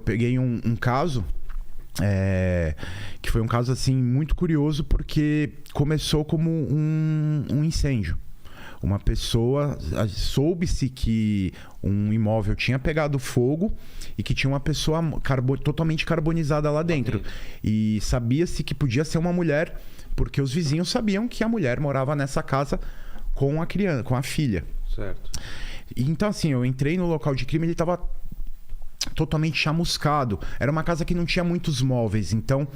peguei um caso... que foi um caso assim muito curioso, porque começou como um incêndio. Uma pessoa, soube-se que um imóvel tinha pegado fogo e que tinha uma pessoa totalmente carbonizada lá dentro. E sabia-se que podia ser uma mulher, porque os vizinhos sabiam que a mulher morava nessa casa com a criança, com a filha. Certo. Então assim, eu entrei no local de crime, ele estava totalmente chamuscado. Era uma casa que não tinha muitos móveis, então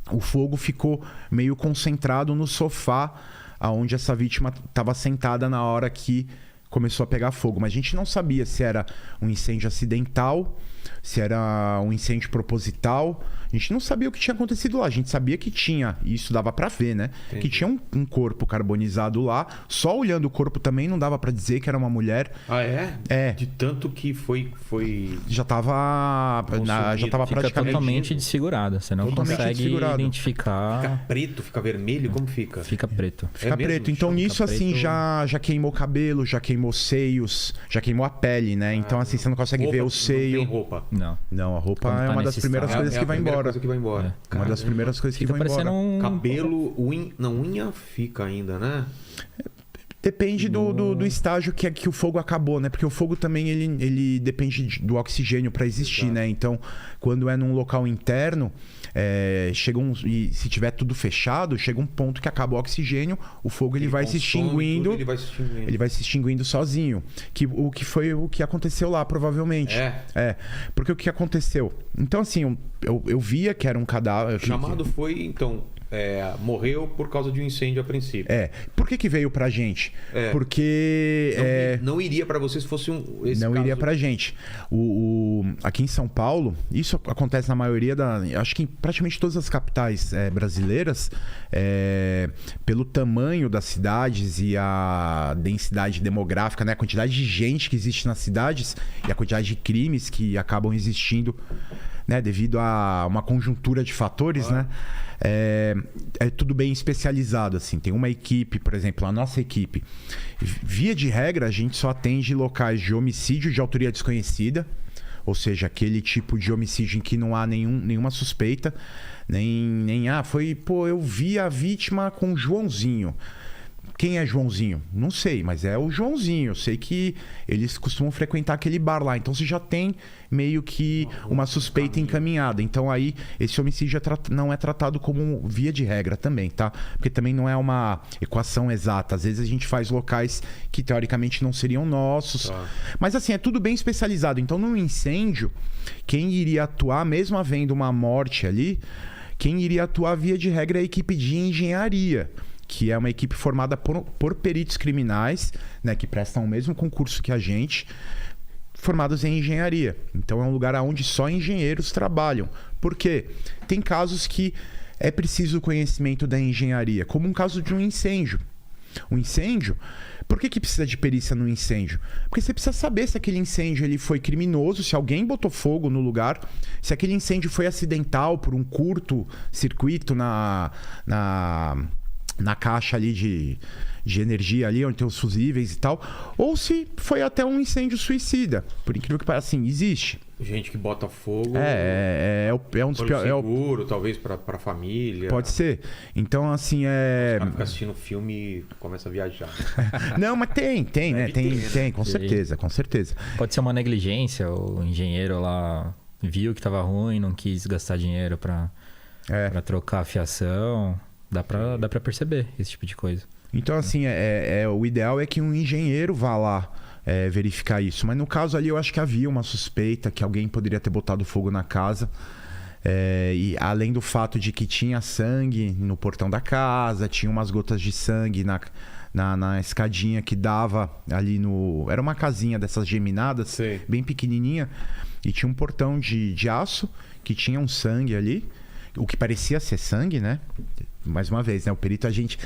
o fogo ficou meio concentrado no sofá aonde essa vítima estava sentada na hora que começou a pegar fogo. Mas a gente não sabia se era um incêndio acidental, se era um incêndio proposital. A gente não sabia o que tinha acontecido lá. A gente sabia que tinha, e isso dava pra ver, né? Entendi. Que tinha um corpo carbonizado lá. Só olhando o corpo também não dava pra dizer que era uma mulher. Ah, é? É. De tanto que foi... Já tava Consumido. Fica praticamente... totalmente desfigurada. Você não Totalmente consegue desfigurado. identificar. Fica preto, fica vermelho? Como fica? Fica preto. Fica mesmo? preto. Então Fica nisso assim preto. já queimou cabelo, já queimou seios, já queimou a pele, né? Então assim você não consegue ver o Não seio. tem roupa. Não. Não, a roupa Quando é tá uma das nesse primeiras estado. coisas É que a vai primeira embora. coisa que vai embora. Uma das primeiras coisas que Fica vai parecendo embora. um... Cabelo, unha... Não, unha fica ainda, né? Depende do estágio que o fogo acabou, né? Porque o fogo também ele depende do oxigênio para existir, Exato. né? Então, quando é num local interno, e se tiver tudo fechado, chega um ponto que acaba o oxigênio, o fogo ele vai se consome extinguindo. tudo, ele vai se extinguindo. Ele vai se extinguindo sozinho. O que foi o que aconteceu lá, provavelmente. Porque o que aconteceu? Então, assim, eu via que era um cadáver. O chamado foi, então... morreu por causa de um incêndio a princípio. Por que veio pra gente? Porque... Não iria pra você se fosse esse não caso. iria pra gente. Aqui em São Paulo, isso acontece na maioria acho que em praticamente todas as capitais brasileiras, pelo tamanho das cidades e a densidade demográfica, né? A quantidade de gente que existe nas cidades e a quantidade de crimes que acabam existindo, né? Devido a uma conjuntura de fatores, né? É tudo bem especializado, assim. Tem uma equipe, por exemplo, a nossa equipe. Via de regra, a gente só atende locais de homicídio de autoria desconhecida, ou seja, aquele tipo de homicídio em que não há nenhuma suspeita, eu vi a vítima com Joãozinho. Quem é Joãozinho? Não sei, mas é o Joãozinho. Eu sei que eles costumam frequentar aquele bar lá. Então você já tem meio que uma suspeita encaminhada. Então aí esse homicídio não é tratado como via de regra também, tá? Porque também não é uma equação exata. Às vezes a gente faz locais que teoricamente não seriam nossos. Tá. Mas assim, é tudo bem especializado. Então num incêndio, quem iria atuar, mesmo havendo uma morte ali, quem iria atuar via de regra é a equipe de engenharia, que é uma equipe formada por peritos criminais, né, que prestam o mesmo concurso que a gente, formados em engenharia. Então é um lugar onde só engenheiros trabalham. Por quê? Tem casos que é preciso o conhecimento da engenharia, como um caso de um incêndio. Um incêndio, por que precisa de perícia no incêndio? Porque você precisa saber se aquele incêndio ele foi criminoso, se alguém botou fogo no lugar, se aquele incêndio foi acidental por um curto circuito na caixa ali de energia ali, onde tem os fusíveis e tal, ou se foi até um incêndio suicida. Por incrível que pareça, assim, existe. Gente que bota fogo. É um dos piores. Seguro, talvez pra família. Pode ser. Então, assim, O cara fica assistindo filme e começa a viajar. Não, mas tem, né? Tem, com Sim. certeza, com certeza. Pode ser uma negligência, o engenheiro lá viu que tava ruim, não quis gastar dinheiro pra trocar a fiação. Dá pra perceber esse tipo de coisa. Então, assim, o ideal é que um engenheiro vá lá verificar isso. Mas no caso ali, eu acho que havia uma suspeita que alguém poderia ter botado fogo na casa. E além do fato de que tinha sangue no portão da casa, tinha umas gotas de sangue na escadinha que dava ali no... Era uma casinha dessas geminadas, Sei. bem pequenininha. E tinha um portão de aço que tinha um sangue ali. O que parecia ser sangue, né? Mais uma vez, né? O perito a gente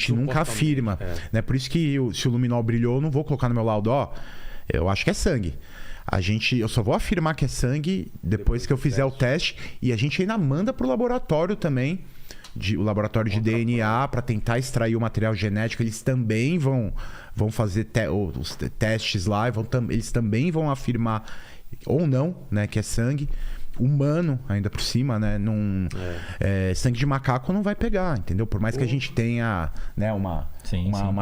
nunca afirma, né? Por isso que se o luminol brilhou, eu não vou colocar no meu laudo, eu acho que é sangue. Eu só vou afirmar que é sangue depois que eu fizer o teste, e a gente ainda manda pro laboratório também, o laboratório de DNA, para tentar extrair o material genético. Eles também vão fazer os testes lá, eles também vão afirmar ou não, né? Que é sangue. Humano, ainda por cima, né? Sangue de macaco não vai pegar, entendeu? Por mais que a gente tenha, né, uma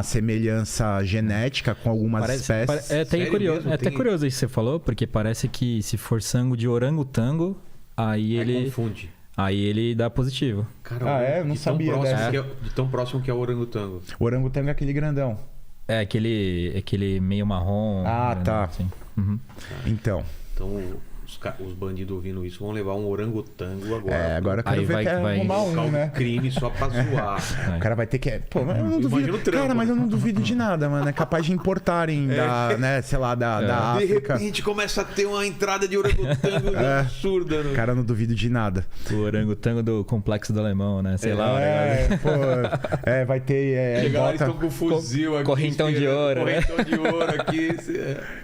semelhança genética com algumas espécies. É até curioso isso que você falou, porque parece que se for sangue de orangotango, aí ele confunde. Aí ele dá positivo. Caramba, não sabia dessa. De tão próximo que é o orangotango. O orangotango é aquele grandão. É aquele meio marrom. Ah, tá. Assim. Uhum. Então os bandidos ouvindo isso vão levar um orangotango agora. Agora eu quero ver que vai arrumar né? Crime só pra zoar. O cara vai ter que... Pô, mas eu não duvido... Cara, mas eu não duvido de nada, mano. É capaz de importarem né, sei lá, da África. De repente começa a ter uma entrada de orangotango absurda. Né? Cara, eu não duvido de nada. O orangotango do Complexo do Alemão, né? Sei lá. Vai ter... Chega lá, eles estão com fuzil aqui. Correntão de ouro, né? Correntão de ouro aqui.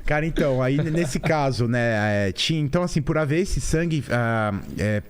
Cara, então, aí nesse caso, né, tinha... Então, assim, por haver esse sangue,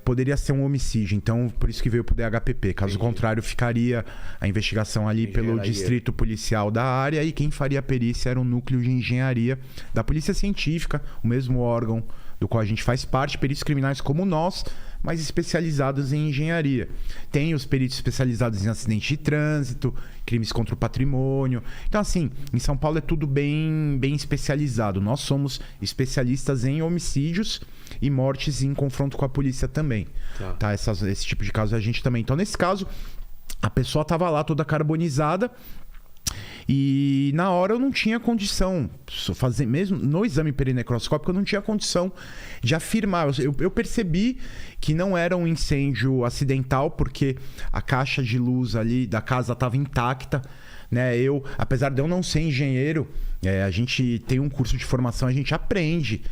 poderia ser um homicídio. Então, por isso que veio pro DHPP. Caso contrário, ficaria a investigação ali pelo distrito policial da área. E quem faria a perícia era o núcleo de engenharia da Polícia Científica, o mesmo órgão do qual a gente faz parte, peritos criminais como nós, mas especializados em engenharia. Tem os peritos especializados em acidente de trânsito, crimes contra o patrimônio. Então, assim, em São Paulo é tudo bem especializado. Nós somos especialistas em homicídios e mortes em confronto com a polícia também. Tá? Esse tipo de caso a gente também. Então, nesse caso, a pessoa estava lá toda carbonizada. E na hora eu não tinha condição, mesmo no exame perinecroscópico, eu não tinha condição de afirmar. Eu percebi que não era um incêndio acidental, porque a caixa de luz ali da casa estava intacta. Né? Apesar de eu não ser engenheiro, a gente tem um curso de formação, a gente aprende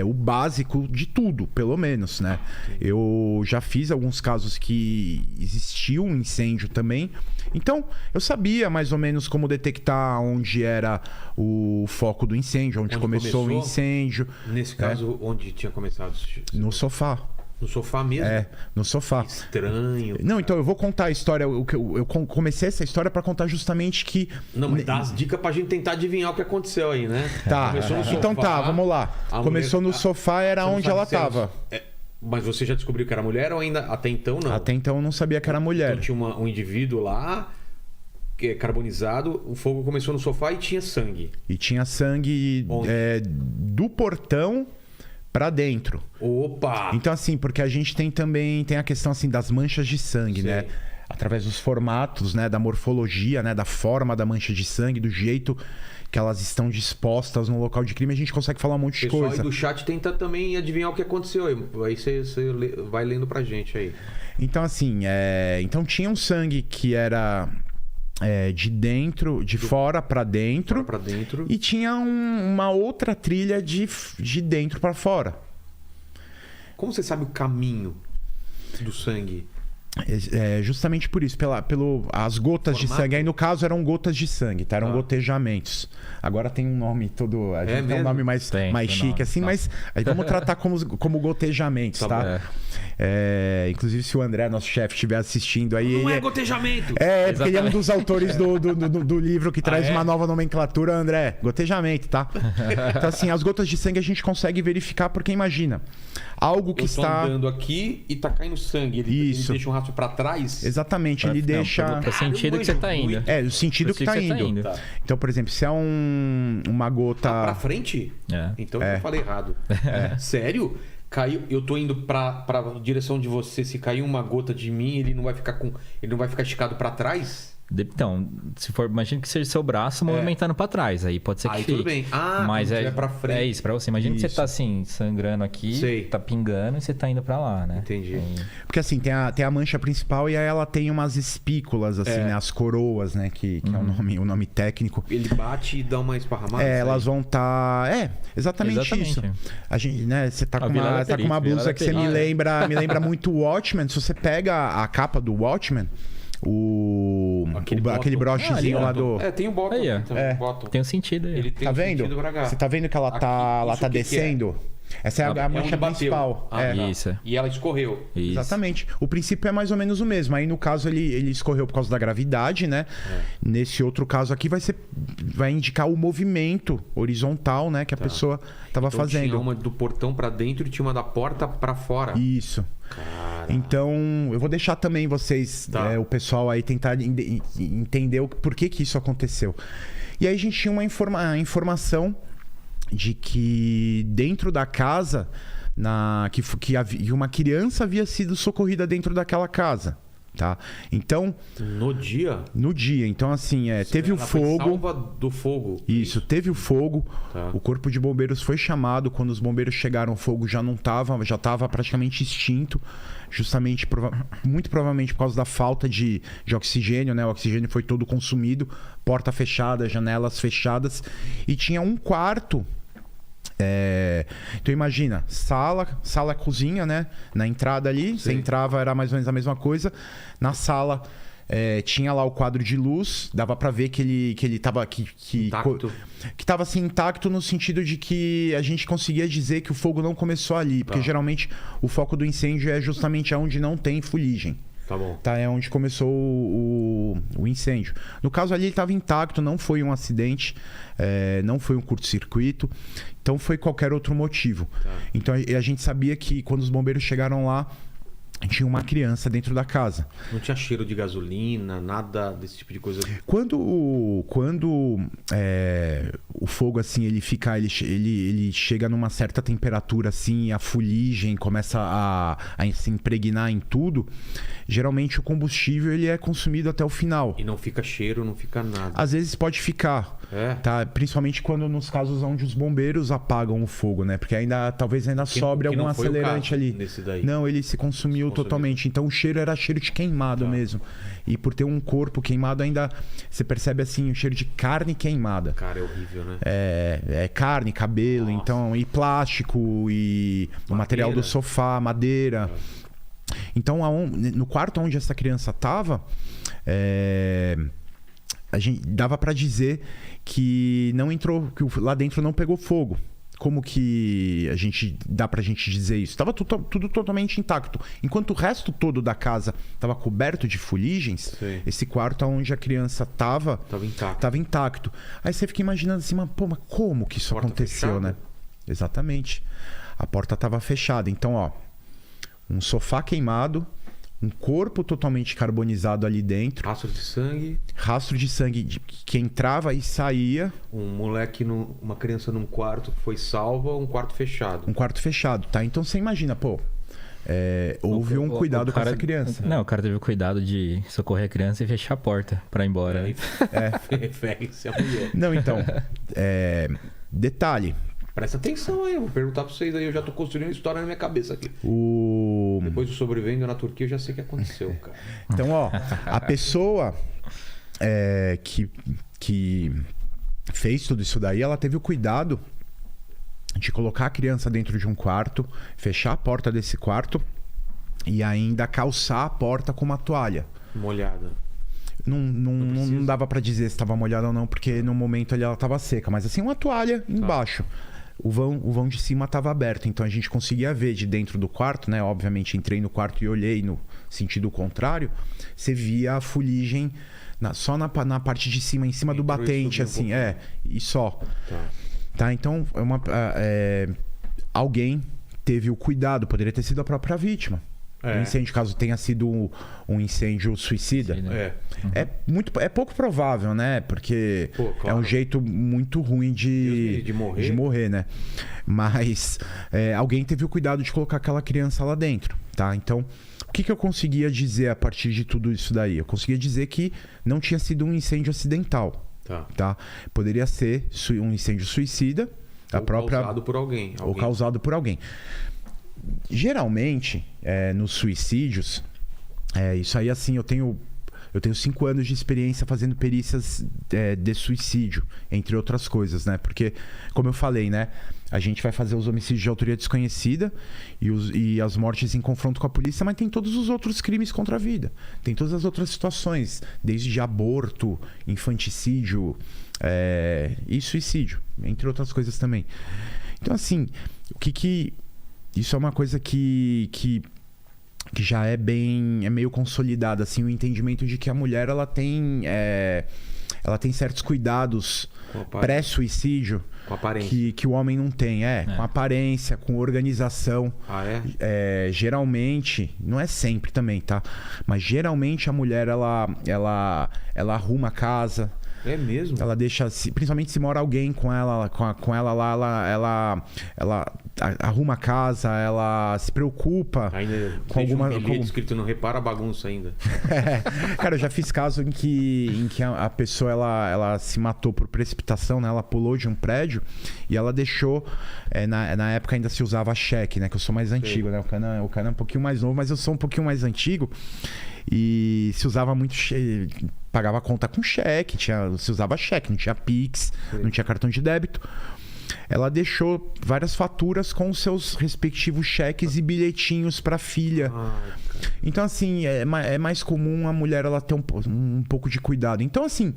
o básico de tudo, pelo menos, né? Eu já fiz alguns casos que existiu um incêndio também, então eu sabia mais ou menos como detectar onde era o foco do incêndio, onde começou o incêndio. Nesse caso, onde tinha começado? No sofá. No sofá mesmo? No sofá. Estranho. Não, então eu vou contar a história. Eu comecei essa história pra contar justamente que... Não, mas dá as dicas pra gente tentar adivinhar o que aconteceu aí, né? Tá. Então tá, vamos lá. Começou no sofá, era onde ela tava. Mas você já descobriu que era mulher ou ainda até então não? Até então eu não sabia que era mulher. Então tinha um indivíduo lá, que é carbonizado, o fogo começou no sofá e tinha sangue. E tinha sangue do portão pra dentro. Opa! Então, assim, porque a gente tem a questão assim das manchas de sangue, né? Através dos formatos, né? Da morfologia, né? Da forma da mancha de sangue, do jeito que elas estão dispostas no local de crime, a gente consegue falar um monte de coisa. O pessoal aí do chat tenta também adivinhar o que aconteceu aí. Aí você vai lendo pra gente aí. Então, assim, então tinha um sangue que era... de fora para dentro, e tinha uma outra trilha de dentro para fora. Como você sabe o caminho do sangue? Justamente por isso, as gotas de sangue. Aí no caso eram gotas de sangue, tá? Eram gotejamentos. Agora tem um nome todo. A gente tem um nome mais chique, nome, assim, mas aí vamos tratar como gotejamentos, tá? Inclusive, se o André, nosso chefe, estiver assistindo aí. Não é gotejamento! Porque ele é um dos autores do livro que traz uma nova nomenclatura, André. Gotejamento, tá? Então, assim, as gotas de sangue a gente consegue verificar, porque imagina, algo que está andando aqui e tá caindo sangue. Ele deixa um rastro pra trás? Exatamente, ele deixa... É o sentido que você tá indo. O sentido que tá indo. Tá. Então, por exemplo, se é uma gota... Pra frente? Então eu falei errado. Sério? Caiu, eu tô indo pra direção de você. Se cair uma gota de mim, ele não vai ficar esticado pra trás? Então, se for, imagina que seja seu braço movimentando pra trás. Aí pode ser que fique. Tudo bem. Mas é pra frente. É isso pra você. Imagina que você tá assim, sangrando aqui, tá pingando e você tá indo pra lá, né? Entendi. Porque assim, tem a mancha principal e aí ela tem umas espículas, assim, né? As coroas, né? Que é o nome técnico. Ele bate e dá uma esparramada? Elas vão estar... exatamente isso. A gente, né? Você tá com uma blusa que você me lembra muito o Watchmen. Se você pega a capa do Watchmen... Aquele brochezinho lá do... tem um bottom. Tem um sentido aí. Ele tem tá vendo? Você tá vendo que ela tá descendo? Essa é a mancha principal. Isso. E ela escorreu. Isso. Exatamente. O princípio é mais ou menos o mesmo. Aí, no caso, ele escorreu por causa da gravidade, né? Nesse outro caso aqui, vai indicar o movimento horizontal, né? Que a pessoa estava fazendo. Tinha uma do portão para dentro e tinha uma da porta para fora. Isso. Cara. Então, eu vou deixar também vocês, o pessoal aí, tentar entender por que isso aconteceu. E aí, a gente tinha uma informação de que dentro da casa, que uma criança havia sido socorrida dentro daquela casa, tá? Então... No dia? No dia. Então, assim, teve o fogo... Foi salva do fogo. Isso, teve o fogo. Tá. O corpo de bombeiros foi chamado. Quando os bombeiros chegaram, o fogo já estava praticamente extinto. Justamente, muito provavelmente por causa da falta de oxigênio, né? O oxigênio foi todo consumido. Porta fechada, janelas fechadas. E tinha um quarto... Então imagina, sala, cozinha, né? Na entrada ali, você entrava, era mais ou menos a mesma coisa. Na sala tinha lá o quadro de luz, dava pra ver que ele tava intacto. Que tava assim intacto no sentido de que a gente conseguia dizer que o fogo não começou ali, porque geralmente o foco do incêndio é justamente onde não tem fuligem. Tá bom. Tá, é onde começou o incêndio. No caso ali ele estava intacto, não foi um acidente, não foi um curto-circuito, então foi qualquer outro motivo. Tá. Então a gente sabia que quando os bombeiros chegaram lá, tinha uma criança dentro da casa. Não tinha cheiro de gasolina, nada desse tipo de coisa? Quando o fogo assim ele chega numa certa temperatura assim, a fuligem começa a se impregnar em tudo, geralmente o combustível ele é consumido até o final. E não fica cheiro, não fica nada. Às vezes pode ficar, tá? Principalmente quando nos casos onde os bombeiros apagam o fogo, né? Porque talvez sobre algum acelerante ali. Nesse daí. Não, ele se consumiu totalmente. Então o cheiro era cheiro de queimado mesmo. E por ter um corpo queimado ainda você percebe assim o cheiro de carne queimada. Cara, é horrível, né? É carne, cabelo, então, e plástico, e o material do sofá, madeira. Então, no quarto onde essa criança estava, a gente dava para dizer que não entrou, que lá dentro não pegou fogo. Como que dá pra gente dizer isso? Estava tudo totalmente intacto. Enquanto o resto todo da casa estava coberto de fuligens, esse quarto onde a criança estava intacto. Aí você fica imaginando assim, mas como que isso aconteceu, né? Exatamente. A porta estava fechada. Então, um sofá queimado, um corpo totalmente carbonizado ali dentro. Rastro de sangue que entrava e saía. Uma criança num quarto que foi salva, um quarto fechado. Um quarto fechado, tá? Então você imagina, houve um cuidado com essa criança. Não, o cara teve o cuidado de socorrer a criança e fechar a porta pra ir embora. Ferre-se a mulher. Não, então, detalhe. Presta atenção aí, eu vou perguntar pra vocês aí, eu já tô construindo uma história na minha cabeça aqui. Depois do sobrevivendo na Turquia, eu já sei o que aconteceu, cara. Então, a pessoa que fez tudo isso daí, ela teve o cuidado de colocar a criança dentro de um quarto, fechar a porta desse quarto e ainda calçar a porta com uma toalha. Molhada. Não dava pra dizer se estava molhada ou não, porque no momento ali ela estava seca, mas assim, uma toalha embaixo. O vão de cima estava aberto, então a gente conseguia ver de dentro do quarto, né? Obviamente entrei no quarto e olhei no sentido contrário. Você via a fuligem só na parte de cima, em cima do batente, assim, e só. Tá, então alguém teve o cuidado, poderia ter sido a própria vítima. O incêndio, caso tenha sido um incêndio suicida. É pouco provável, né? Porque claro, é um jeito muito ruim de morrer, né? Mas alguém teve o cuidado de colocar aquela criança lá dentro, tá? Então, o que eu conseguia dizer a partir de tudo isso daí? Eu conseguia dizer que não tinha sido um incêndio acidental, tá? Poderia ser um incêndio suicida. Causado por alguém. Ou causado por alguém. Geralmente, nos suicídios, isso aí assim, eu tenho 5 anos de experiência fazendo perícias de suicídio, entre outras coisas, né? Porque, como eu falei, né? A gente vai fazer os homicídios de autoria desconhecida e as mortes em confronto com a polícia, mas tem todos os outros crimes contra a vida. Tem todas as outras situações, desde aborto, infanticídio e suicídio, entre outras coisas também. Então, assim, Isso é uma coisa que já é meio consolidada, assim, o entendimento de que a mulher ela tem certos cuidados pré-suicídio que o homem não tem, com aparência, com organização. Geralmente, não é sempre também, tá? Mas geralmente a mulher ela arruma a casa. É mesmo? Ela deixa, principalmente se mora alguém com ela lá, ela arruma a casa, ela se preocupa ainda com alguma bilhete escrito não repara a bagunça ainda. Cara, eu já fiz caso em que a pessoa ela se matou por precipitação, né? Ela pulou de um prédio e ela deixou, na época ainda se usava cheque, né? Que eu sou mais antigo, né? O Cana é um pouquinho mais novo, mas eu sou um pouquinho mais antigo. E se usava muito pagava a conta com cheque, se usava cheque, não tinha Pix, não tinha cartão de débito. Ela deixou várias faturas com os seus respectivos cheques e bilhetinhos para a filha. Então, assim, é mais comum a mulher ela ter um pouco de cuidado. Então, assim,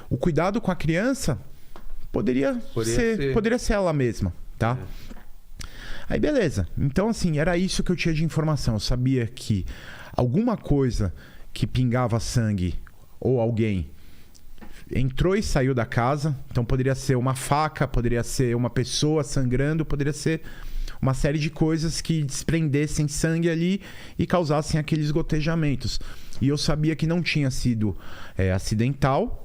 o cuidado com a criança poderia ser ela mesma, tá? Aí, beleza. Então, assim, era isso que eu tinha de informação. Eu sabia que alguma coisa que pingava sangue ou alguém entrou e saiu da casa. Então poderia ser uma faca, poderia ser uma pessoa sangrando, poderia ser uma série de coisas que desprendessem sangue ali e causassem aqueles gotejamentos. E eu sabia que não tinha sido acidental,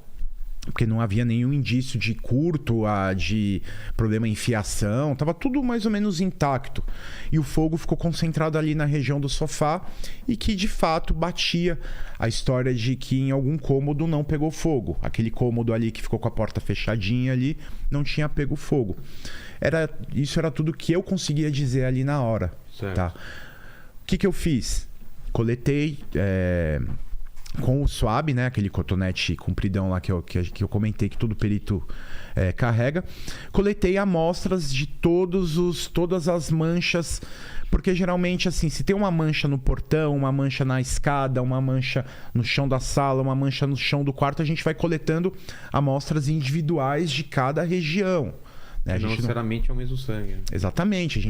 porque não havia nenhum indício de curto, de problema em fiação, tava tudo mais ou menos intacto. E o fogo ficou concentrado ali na região do sofá e que de fato batia a história de que em algum cômodo não pegou fogo. Aquele cômodo ali que ficou com a porta fechadinha ali não tinha pego fogo. Isso era tudo que eu conseguia dizer ali na hora. Certo. Tá? O que eu fiz? Coletei com o swab, né? Aquele cotonete compridão lá que eu comentei que todo perito carrega. Coletei amostras de todas as manchas, porque geralmente assim, se tem uma mancha no portão, uma mancha na escada, uma mancha no chão da sala, uma mancha no chão do quarto, a gente vai coletando amostras individuais de cada região. Né? Não necessariamente é o mesmo sangue. Exatamente. A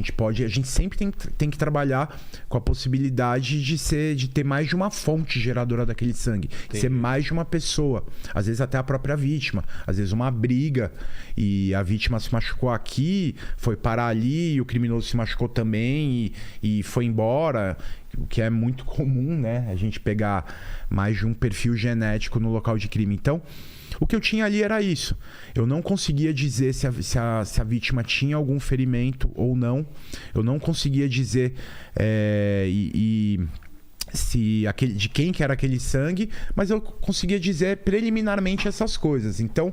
gente sempre tem que trabalhar com a possibilidade de ter mais de uma fonte geradora daquele sangue. Entendi. Ser mais de uma pessoa. Às vezes até a própria vítima. Às vezes uma briga e a vítima se machucou aqui, foi parar ali, e o criminoso se machucou também e foi embora. O que é muito comum, né? A gente pegar mais de um perfil genético no local de crime. Então, o que eu tinha ali era isso. Eu não conseguia dizer se a vítima tinha algum ferimento ou não. Eu não conseguia dizer de quem que era aquele sangue, mas eu conseguia dizer preliminarmente essas coisas. Então,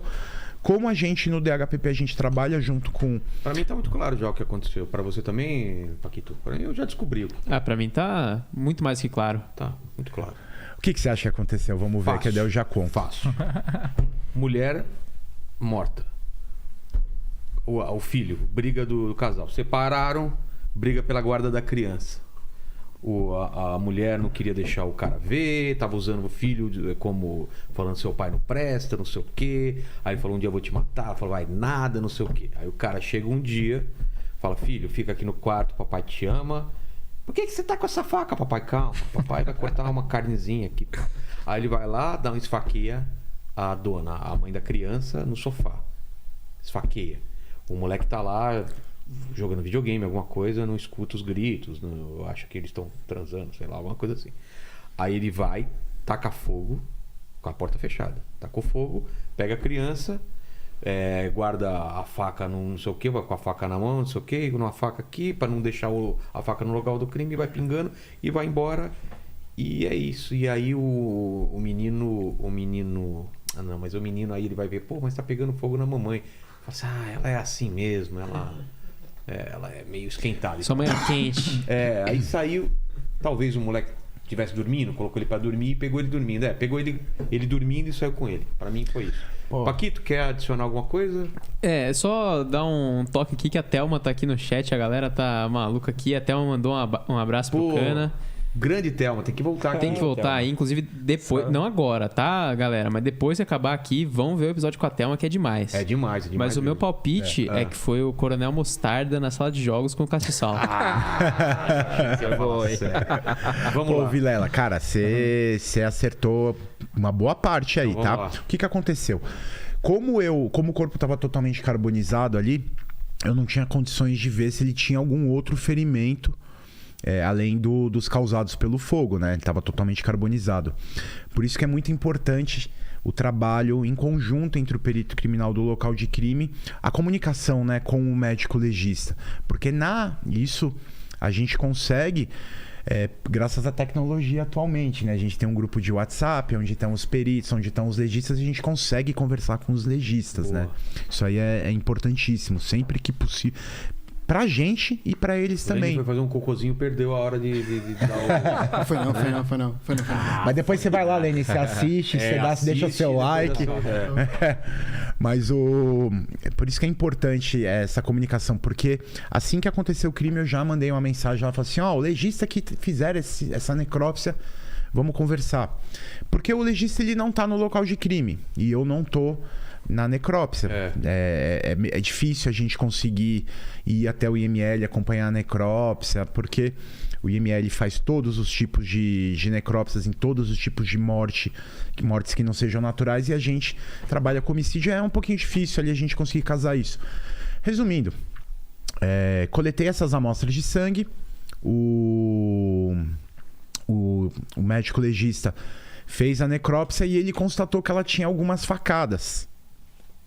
como a gente no DHPP a gente trabalha junto com... Pra mim tá muito claro já o que aconteceu. Pra você também, Paquito? Pra mim eu já descobri. Pra mim tá muito mais que claro. Tá, muito claro. O que você acha que aconteceu? Vamos ver, que daí eu já conto. Fácil. Mulher morta. O filho, briga do casal. Separaram, briga pela guarda da criança. A mulher não queria deixar o cara ver, tava usando o filho como falando seu pai não presta, não sei o quê. Aí ele falou um dia eu vou te matar, falou vai nada, não sei o quê. Aí o cara chega um dia, fala filho, fica aqui no quarto, papai te ama. Por que você tá com essa faca, papai? Calma, papai vai cortar uma carnezinha aqui. Aí ele vai lá, dá um esfaqueia a dona, a mãe da criança, no sofá. Esfaqueia. O moleque tá lá jogando videogame, alguma coisa, não escuta os gritos, não, acha que eles estão transando, sei lá, alguma coisa assim. Aí ele vai, taca fogo, com a porta fechada. Tacou fogo, pega a criança, guarda a faca no não sei o que, vai com a faca na mão, não sei o que, com uma faca aqui, para não deixar a faca no local do crime, vai pingando e vai embora. E é isso. E aí o menino... Ah, não, mas o menino aí ele vai ver, pô, mas tá pegando fogo na mamãe. Fala assim, ela é assim mesmo, ela é meio esquentada. Sua mãe é quente. Aí saiu, talvez o moleque estivesse dormindo, colocou ele pra dormir e pegou ele dormindo. Pegou ele dormindo e saiu com ele. Pra mim foi isso. Pô. Paquito, quer adicionar alguma coisa? Só dar um toque aqui que a Thelma tá aqui no chat, a galera tá maluca aqui. A Thelma mandou um abraço pro Cana. Grande Thelma, tem que voltar aqui. Tem que voltar aí, inclusive depois. Não agora, tá, galera? Mas depois que acabar aqui, vão ver o episódio com a Thelma, que é demais. É demais, é demais. Mas o meu palpite é que foi o Coronel Mostarda na sala de jogos com o castiçal. Vamos Pô, lá. Vilela, cara, você acertou uma boa parte aí, Então, tá? vamos lá. O que aconteceu? Como o corpo estava totalmente carbonizado ali, eu não tinha condições de ver se ele tinha algum outro ferimento, além dos causados pelo fogo, né? Ele estava totalmente carbonizado. Por isso que é muito importante o trabalho em conjunto entre o perito criminal do local de crime, a comunicação, né, com o médico legista. Porque isso a gente consegue... graças à tecnologia atualmente, né? A gente tem um grupo de WhatsApp, onde estão os peritos, onde estão os legistas, e a gente consegue conversar com os legistas, Boa. né? Isso aí é importantíssimo, sempre que possível. Pra gente e pra eles A gente também. foi fazer um cocôzinho, perdeu a hora de dar Não foi não. Mas depois você vai lá, Lene, você assiste, você deixa o seu like. Mas por isso que é importante essa comunicação, porque assim que aconteceu o crime, eu já mandei uma mensagem lá, falei assim, o legista que fizer essa necrópsia, vamos conversar. Porque o legista, ele não tá no local de crime, e eu não tô na necrópsia. É difícil a gente conseguir ir até o IML, acompanhar a necrópsia, porque o IML faz todos os tipos de necrópsias em todos os tipos de mortes que não sejam naturais, e a gente trabalha com homicídio. É um pouquinho difícil ali a gente conseguir casar isso. Resumindo, coletei essas amostras de sangue, o médico legista fez a necrópsia e ele constatou que ela tinha algumas facadas.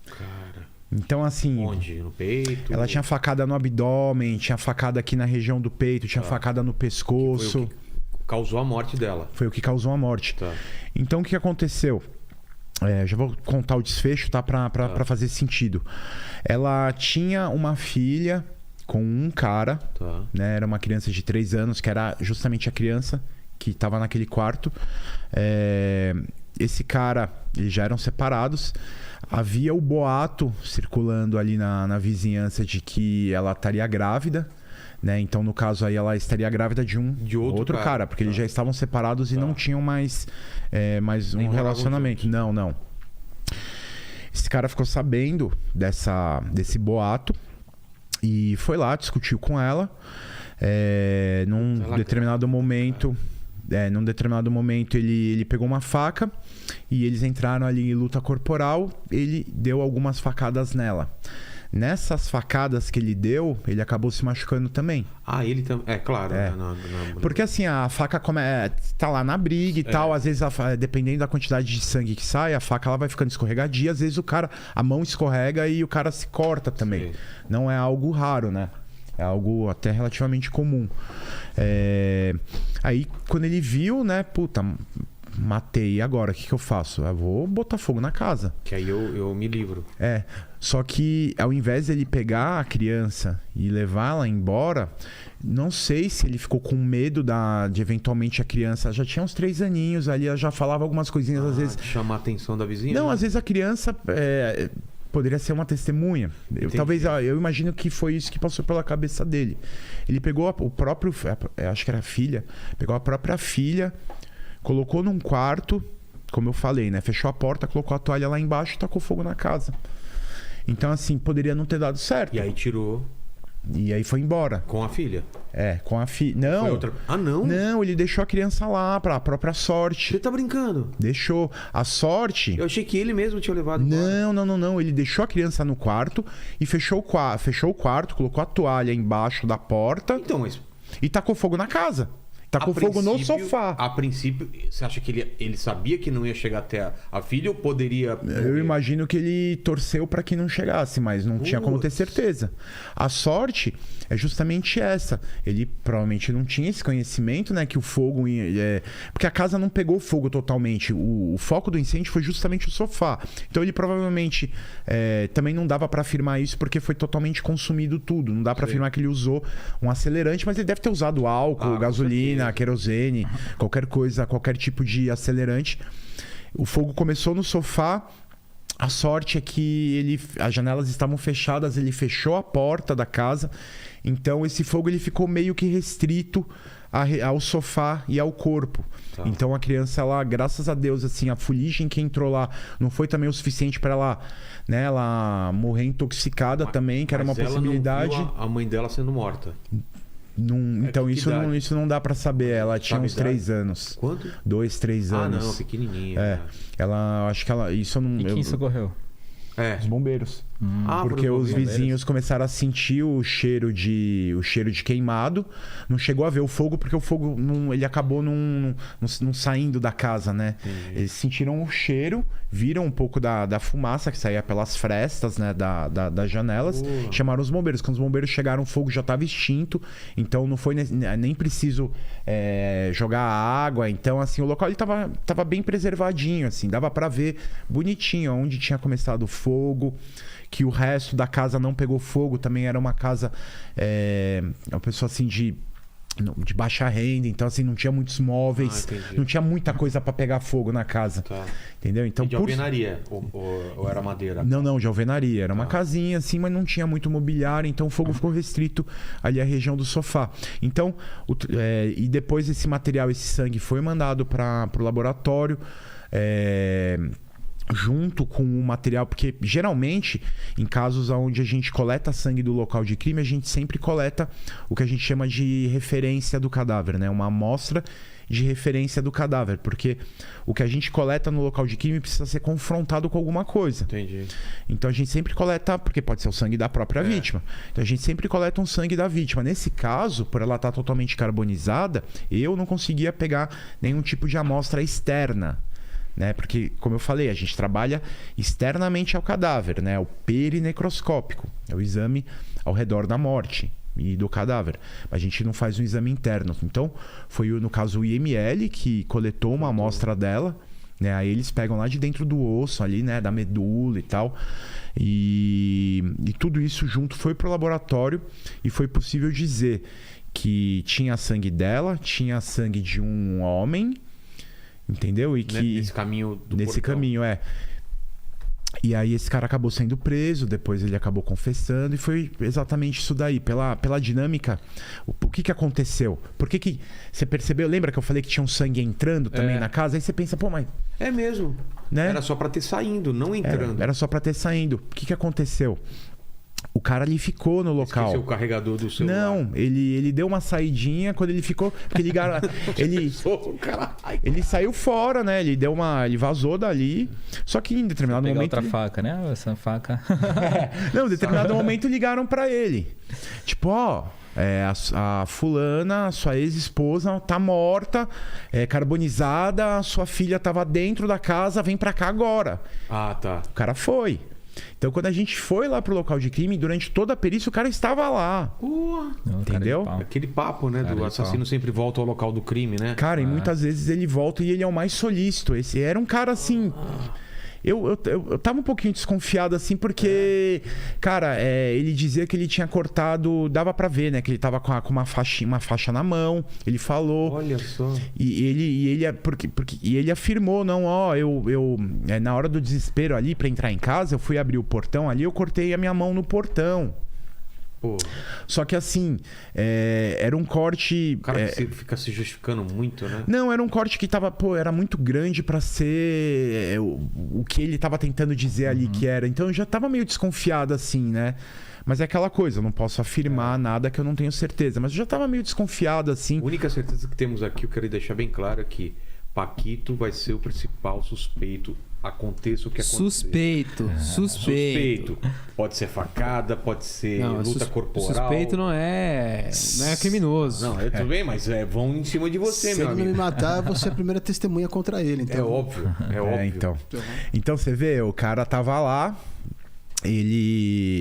Cara. Então, assim... Onde? No peito? Ela tinha facada no abdômen, tinha facada aqui na região do peito, tinha facada no pescoço. Foi o que causou a morte dela. Foi o que causou a morte. Tá. Então, o que aconteceu? Já vou contar o desfecho, tá? Pra fazer sentido. Ela tinha uma filha com um cara, Tá. né? Era uma criança de 3 anos, que era justamente a criança que estava naquele quarto. Esse cara, eles já eram separados. Havia o boato circulando ali na vizinhança de que ela estaria grávida, né? Então, no caso aí, ela estaria grávida de outro cara, porque eles já estavam separados e não tinham mais um relacionamento. Não. Esse cara ficou sabendo desse boato e foi lá, discutiu com ela. Num determinado momento... ele pegou uma faca e eles entraram ali em luta corporal. Ele deu algumas facadas nela. Nessas facadas que ele deu, ele acabou se machucando também. Ele também. Claro. Porque assim, a faca tá lá na briga e tal. Às vezes, dependendo da quantidade de sangue que sai, a faca ela vai ficando escorregadia. Às vezes a mão escorrega e o cara se corta também. Sim. Não é algo raro, né? É algo até relativamente comum. Aí, quando ele viu, né? Puta, matei. E agora? O que eu faço? Eu vou botar fogo na casa. Que aí eu me livro. Só que ao invés dele pegar a criança e levá-la embora, não sei se ele ficou com medo de eventualmente a criança... Já tinha uns 3 aninhos ali, ela já falava algumas coisinhas às vezes... Chamar a atenção da vizinha? Não, às vezes a criança... poderia ser uma testemunha. Eu imagino que foi isso que passou pela cabeça dele. Ele pegou o próprio... acho que era a filha. Pegou a própria filha, colocou num quarto, como eu falei, né? Fechou a porta, colocou a toalha lá embaixo e tacou fogo na casa. Então, assim, poderia não ter dado certo. E aí tirou... E aí foi embora. Com a filha? Com a filha. Não. Foi outra... não? Não, ele deixou a criança lá pra própria sorte. Você tá brincando? Deixou. A sorte... Eu achei que ele mesmo tinha levado embora. Não. Ele deixou a criança no quarto e fechou o quarto, colocou a toalha embaixo da porta. Então, mas... E tacou fogo na casa. Tacou fogo no sofá. A princípio, você acha que ele sabia que não ia chegar até a filha ou poderia... Eu imagino que ele torceu para que não chegasse, mas não tinha como ter certeza. A sorte é justamente essa. Ele provavelmente não tinha esse conhecimento, né? Que o fogo... porque a casa não pegou fogo totalmente. O foco do incêndio foi justamente o sofá. Então ele provavelmente... também não dava para afirmar isso porque foi totalmente consumido tudo. Não dá para afirmar que ele usou um acelerante, mas ele deve ter usado álcool, gasolina, querosene, qualquer coisa, qualquer tipo de acelerante. O fogo começou no sofá. A sorte é que as janelas estavam fechadas, ele fechou a porta da casa Então esse fogo ele ficou meio que restrito ao sofá e ao corpo. Tá. Então a criança, ela, graças a Deus, assim, a fuligem que entrou lá não foi também o suficiente para ela, né, ela morrer intoxicada também, que era uma possibilidade. Não viu a mãe dela sendo morta. Então isso não dá pra saber. Ela tinha uns 3 anos. Quanto? 2, 3 anos. Ah, não, pequenininha. Ela, acho que ela... Isso eu não... E quem socorreu? Os bombeiros. Porque os vizinhos começaram a sentir o cheiro de queimado. Não chegou a ver o fogo, porque o fogo ele acabou não saindo da casa, né? Eles sentiram o cheiro, viram um pouco da fumaça que saía pelas frestas, né, das janelas. Chamaram os bombeiros. Quando os bombeiros chegaram, o fogo já estava extinto. Então não foi nem preciso jogar água. Então, assim, o local ele tava bem preservadinho, assim. Dava para ver bonitinho onde tinha começado o fogo. Que o resto da casa não pegou fogo. Também era uma casa... uma pessoa assim de baixa renda. Então assim, não tinha muitos móveis. Não tinha muita coisa para pegar fogo na casa. Tá. Entendeu? Então, e de alvenaria? Ou era madeira? Não, de alvenaria. Era uma casinha assim, mas não tinha muito mobiliário. Então o fogo ficou restrito ali à região do sofá. Então, e depois esse material, esse sangue foi mandado para o laboratório. Junto com o material, porque geralmente em casos onde a gente coleta sangue do local de crime, a gente sempre coleta o que a gente chama de referência do cadáver, né? Uma amostra de referência do cadáver, porque o que a gente coleta no local de crime precisa ser confrontado com alguma coisa. Entendi. Então a gente sempre coleta, porque pode ser o sangue da própria vítima. Então a gente sempre coleta um sangue da vítima. Nesse caso, por ela estar totalmente carbonizada, eu não conseguia pegar nenhum tipo de amostra externa. Né? Porque, como eu falei, a gente trabalha externamente ao cadáver, né? O perinecroscópico, é o exame ao redor da morte e do cadáver. A gente não faz um exame interno. Então, foi no caso o IML que coletou uma amostra dela, né? Aí eles pegam lá de dentro do osso ali, né? Da medula e tal. E tudo isso junto foi pro laboratório e foi possível dizer que tinha sangue dela, tinha sangue de um homem. Entendeu? E que nesse caminho do Nesse portão. caminho, E aí esse cara acabou sendo preso, depois ele acabou confessando, e foi exatamente isso daí. Pela dinâmica, o que aconteceu? Por que você percebeu? Lembra que eu falei que tinha um sangue entrando também na casa? Aí você pensa, pô, mas... É mesmo. Né? Era só pra ter saindo, não entrando. Era só pra ter saindo. O que aconteceu? O cara ali ficou no local. Esqueceu o carregador do celular. Não, ele deu uma saidinha quando ele ficou. Porque ligaram. Ele saiu fora, né? Ele vazou dali. Só que em determinado momento. Outra faca, né? Essa faca. Não, em determinado momento ligaram pra ele. Tipo, a fulana, sua ex-esposa, tá morta, carbonizada, sua filha tava dentro da casa, vem pra cá agora. Ah, tá. O cara foi. Então, quando a gente foi lá pro local de crime, durante toda a perícia, o cara estava lá. Entendeu? Aquele papo, né? Do assassino sempre volta ao local do crime, né? Cara, e muitas vezes ele volta e ele é o mais solícito. Esse era um cara assim... Eu tava um pouquinho desconfiado assim, porque, cara, ele dizia que ele tinha cortado, dava pra ver, né? Que ele tava com uma faixa na mão, ele falou. Olha só. E ele afirmou, não, na hora do desespero ali pra entrar em casa, eu fui abrir o portão ali, eu cortei a minha mão no portão. Pô. Só que assim, era um corte... O cara fica se justificando muito, né? Não, era um corte que tava, era muito grande pra ser o que ele tava tentando dizer ali que era. Então eu já tava meio desconfiado assim, né? Mas é aquela coisa, eu não posso afirmar nada que eu não tenho certeza. Mas eu já tava meio desconfiado assim. A única certeza que temos aqui, eu quero deixar bem claro, é que Paquito vai ser o principal suspeito, aconteça o que acontecer. Suspeito. Pode ser facada, pode ser luta corporal. Suspeito não é criminoso. Não, tudo bem, mas vão em cima de você, meu amigo. Se ele me matar, você é a primeira testemunha contra ele. Então. É óbvio. Então você vê, o cara tava lá,